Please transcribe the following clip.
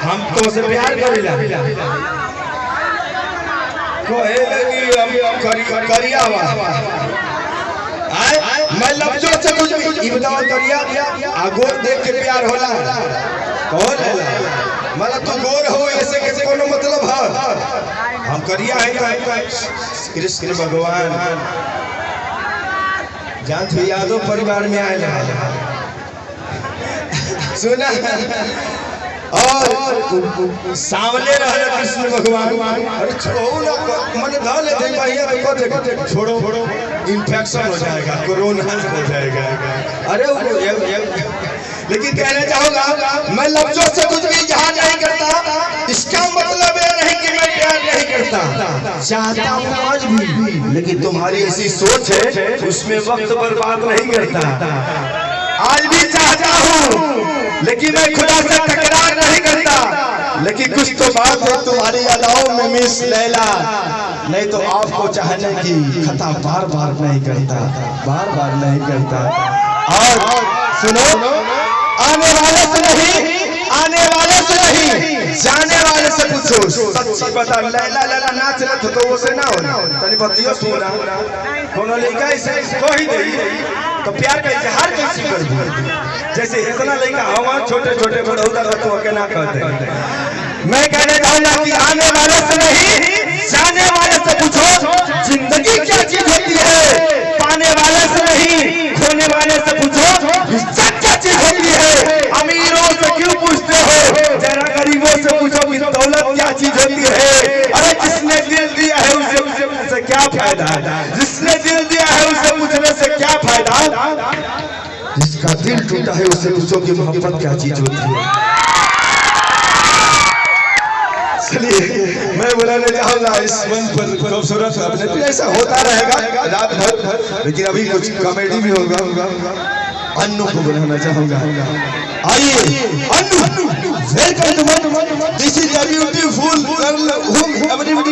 हम तो से प्यार करेला कोई लगी हम करिया मैं लफ्जों से कुछ भी बताओ करिया आगोर देख के प्यार होला कौन है मतलब तू गोर हो ऐसे कैसे कोनो मतलब है हम करिया है कृष्ण भगवान जान तो यादव परिवार में आए सुना और सामने रहे कृष्ण भगवान अरे छोड़ो ना मन धर लेते भैया देखो छोड़ो इन्फेक्शन हो जाएगा कोरोना हो जाएगा अरे लेकिन कहना चाहूंगा मैं लफ्जों से कुछ भी इजहार नहीं करता इसका मतलब ये नहीं कि मैं प्यार नहीं करता चाहता हूँ आज भी लेकिन तुम्हारी ऐसी सोच है उसमें वक्त बर्बाद नहीं करता आज भी चाहता हूँ लेकिन मैं खुदा से तकरार नहीं करता लेकिन कुछ तो बात है तुम्हारी अदाओं में मिस लैला नहीं तो आपको चाहने की खता बार बार नहीं करता और सुनो आने वाले से नहीं जाने वाले से पूछो सच्ची बता लैला लैला नाच रहे तो वो से ना होना तनी बतियो सुना कोनो लड़का ऐसे कोई नहीं तो प्यार का इजहार कैसे कर दूं जैसे इतना लड़का हवा छोटे छोटे बड़ौदा तो के ना कहते मैं कहने चाहूंगा कि आने वाले से नहीं जाने वाले से पूछो जिंदगी क्या चीज होती है पाने वाले से नहीं खोने वाले से पूछो इज्जत क्या चीज होती है अमीरों से क्यों पूछते हो जरा गरीबों से पूछो कि दौलत क्या चीज होती है अरे जिसने दिल दिया है उसे क्या फायदा जिसने दिल दिया है उसे पूछने से क्या फायदा जिसका दिल टूटा है उसे पूछो कि मोहब्बत क्या चीज होती है चलिए मैं बुलाने चाहूंगा इस मंच पर खूबसूरत अपने तो ऐसा होता रहेगा रात भर लेकिन अभी कुछ कॉमेडी भी होगा अन्नू को बुलाना चाहूंगा आइए Annu welcome to this is a beautiful girl whom everybody